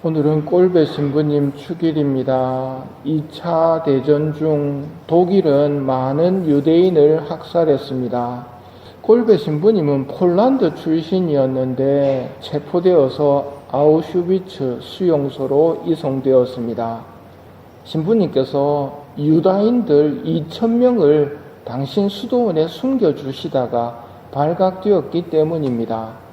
오늘은 꼴배 신부님 축일입니다. 2차 대전 중 독일은 많은 유대인을 학살했습니다. 꼴배 신부님은 폴란드 출신이었는데 체포되어서 아우슈비츠 수용소로 이송되었습니다. 신부님께서 유다인들 2,000명을 당신 수도원에 숨겨주시다가 발각되었기 때문입니다.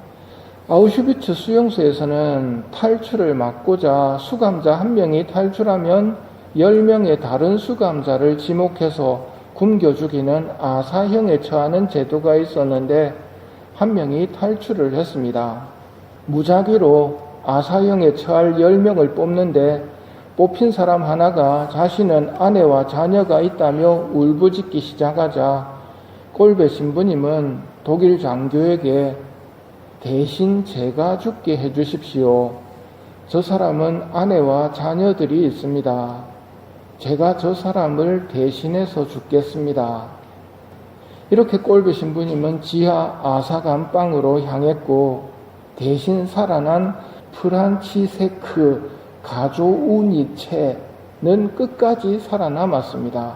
아우슈비츠 수용소에서는 탈출을 막고자 수감자 1명이 탈출하면 10명의 다른 수감자를 지목해서 굶겨 죽이는 아사형에 처하는 제도가 있었는데 1명이 탈출을 했습니다. 무작위로 아사형에 처할 10명을 뽑는데 뽑힌 사람 하나가 자신은 아내와 자녀가 있다며 울부짖기 시작하자 꼴배 신부님은 독일 장교에게 대신 제가 죽게 해주십시오. 저 사람은 아내와 자녀들이 있습니다. 제가 저 사람을 대신해서 죽겠습니다. 이렇게 꼴배 신부님은 지하 아사감방으로 향했고 대신 살아난 프란치세크 가조우니체는 끝까지 살아남았습니다.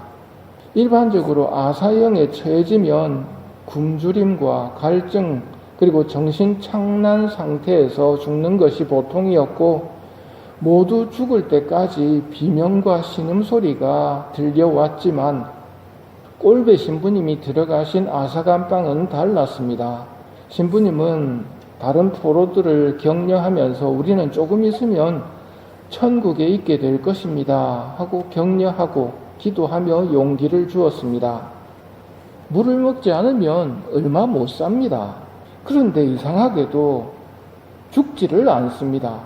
일반적으로 아사형에 처해지면 굶주림과 갈증 그리고 정신착란 상태에서 죽는 것이 보통이었고 모두 죽을 때까지 비명과 신음소리가 들려왔지만 꼴배 신부님이 들어가신 아사감방은 달랐습니다. 신부님은 다른 포로들을 격려하면서 우리는 조금 있으면 천국에 있게 될 것입니다 하고 격려하고 기도하며 용기를 주었습니다. 물을 먹지 않으면 얼마 못 삽니다. 그런데 이상하게도 죽지를 않습니다.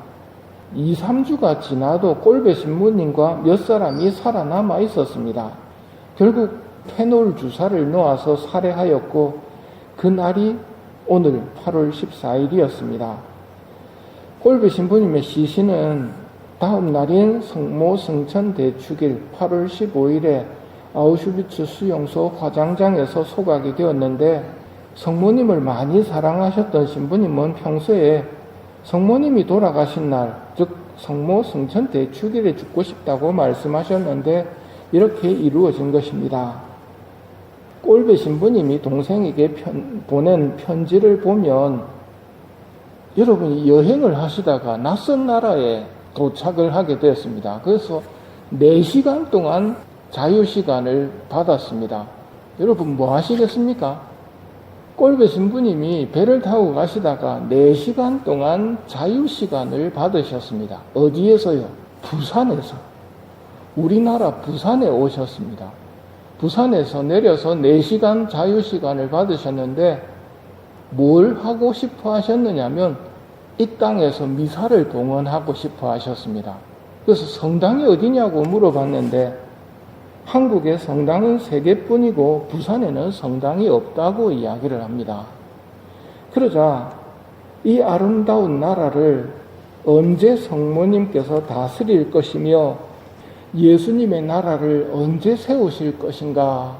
2, 3주가 지나도 꼴배 신부님과 몇 사람이 살아남아 있었습니다. 결국 페놀 주사를 놓아서 살해하였고 그날이 오늘 8월 14일이었습니다. 꼴배 신부님의 시신은 다음 날인 성모 성천 대축일 8월 15일에 아우슈비츠 수용소 화장장에서 소각이 되었는데 성모님을 많이 사랑하셨던 신부님은 평소에 성모님이 돌아가신 날, 즉 성모 성천 대축일에 죽고 싶다고 말씀하셨는데 이렇게 이루어진 것입니다. 꼴배 신부님이 동생에게 보낸 편지를 보면 여러분이 여행을 하시다가 낯선 나라에 도착을 하게 되었습니다. 그래서 4시간 동안 자유시간을 받았습니다. 여러분 뭐 하시겠습니까? 꼴배 신부님이 배를 타고 가시다가 4시간 동안 자유시간을 받으셨습니다. 어디에서요? 부산에서. 우리나라 부산에 오셨습니다. 부산에서 내려서 4시간 자유시간을 받으셨는데 뭘 하고 싶어 하셨느냐면 이 땅에서 미사를 봉헌하고 싶어 하셨습니다. 그래서 성당이 어디냐고 물어봤는데 한국의 성당은 3개뿐이고 부산에는 성당이 없다고 이야기를 합니다. 그러자 이 아름다운 나라를 언제 성모님께서 다스릴 것이며 예수님의 나라를 언제 세우실 것인가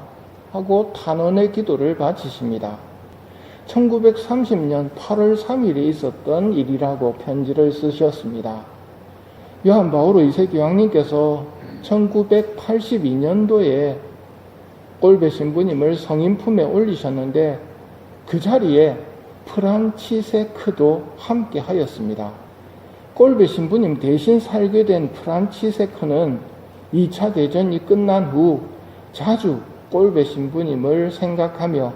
하고 탄원의 기도를 바치십니다. 1930년 8월 3일에 있었던 일이라고 편지를 쓰셨습니다. 요한 바오로 2세 교황님께서 1982년도에 꼴배 신부님을 성인 품에 올리셨는데 그 자리에 프란치세크도 함께 하였습니다. 꼴배 신부님 대신 살게 된 프란치세크는 2차 대전이 끝난 후 자주 꼴배 신부님을 생각하며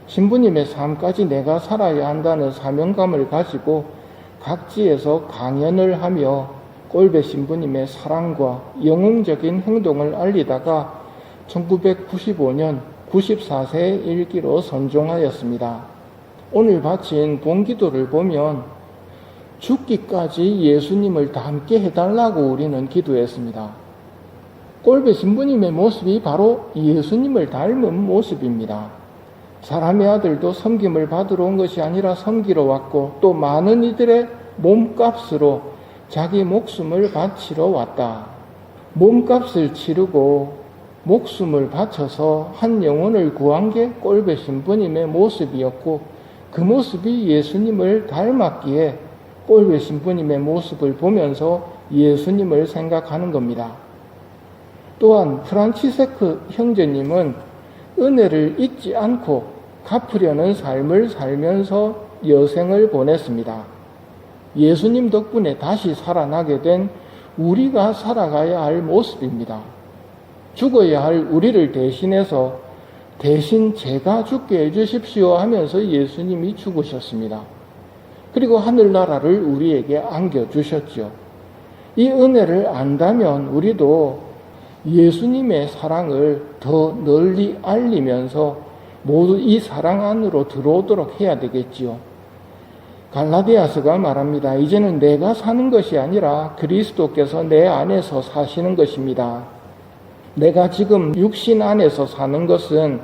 신부님의 삶까지 내가 살아야 한다는 사명감을 가지고 각지에서 강연을 하며 꼴배 신부님의 사랑과 영웅적인 행동을 알리다가 1995년 94세의 일기로 선종하였습니다. 오늘 바친 본기도를 보면 죽기까지 예수님을 닮게 해달라고 우리는 기도했습니다. 꼴배 신부님의 모습이 바로 예수님을 닮은 모습입니다. 사람의 아들도 섬김을 받으러 온 것이 아니라 섬기러 왔고 또 많은 이들의 몸값으로 자기 목숨을 바치러 왔다. 몸값을 치르고 목숨을 바쳐서 한 영혼을 구한 게 꼴배 신부님의 모습이었고 그 모습이 예수님을 닮았기에 꼴배 신부님의 모습을 보면서 예수님을 생각하는 겁니다. 또한 프란치세크 형제님은 은혜를 잊지 않고 갚으려는 삶을 살면서 여생을 보냈습니다. 예수님 덕분에 다시 살아나게 된 우리가 살아가야 할 모습입니다. 죽어야 할 우리를 대신해서 대신 제가 죽게 해주십시오 하면서 예수님이 죽으셨습니다. 그리고 하늘나라를 우리에게 안겨주셨죠. 이 은혜를 안다면 우리도 예수님의 사랑을 더 널리 알리면서 모두 이 사랑 안으로 들어오도록 해야 되겠지요. 갈라디아서가 말합니다. 이제는 내가 사는 것이 아니라 그리스도께서 내 안에서 사시는 것입니다. 내가 지금 육신 안에서 사는 것은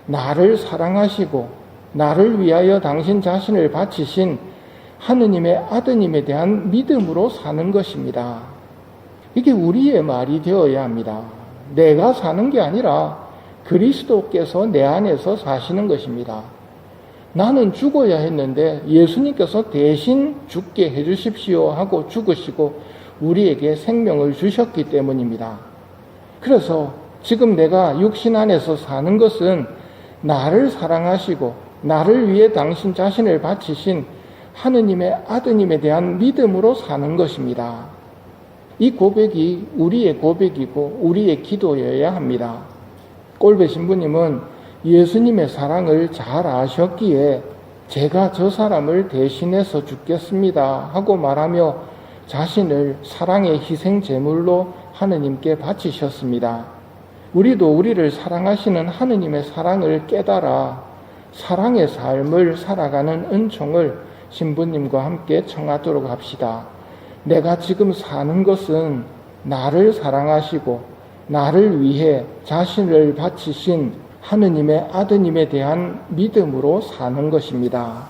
나를 사랑하시고 나를 위하여 당신 자신을 바치신 하느님의 아드님에 대한 믿음으로 사는 것입니다. 이게 우리의 말이 되어야 합니다. 내가 사는 게 아니라 그리스도께서 내 안에서 사시는 것입니다. 나는 죽어야 했는데 예수님께서 대신 죽게 해주십시오 하고 죽으시고 우리에게 생명을 주셨기 때문입니다. 그래서 지금 내가 육신 안에서 사는 것은 나를 사랑하시고 나를 위해 당신 자신을 바치신 하느님의 아드님에 대한 믿음으로 사는 것입니다. 이 고백이 우리의 고백이고 우리의 기도여야 합니다. 꼴배 신부님은 예수님의 사랑을 잘 아셨기에 제가 저 사람을 대신해서 죽겠습니다 하고 말하며 자신을 사랑의 희생 제물로 하느님께 바치셨습니다. 우리도 우리를 사랑하시는 하느님의 사랑을 깨달아 사랑의 삶을 살아가는 은총을 신부님과 함께 청하도록 합시다. 내가 지금 사는 것은 나를 사랑하시고 나를 위해 자신을 바치신 하느님의 아드님에 대한 믿음으로 사는 것입니다.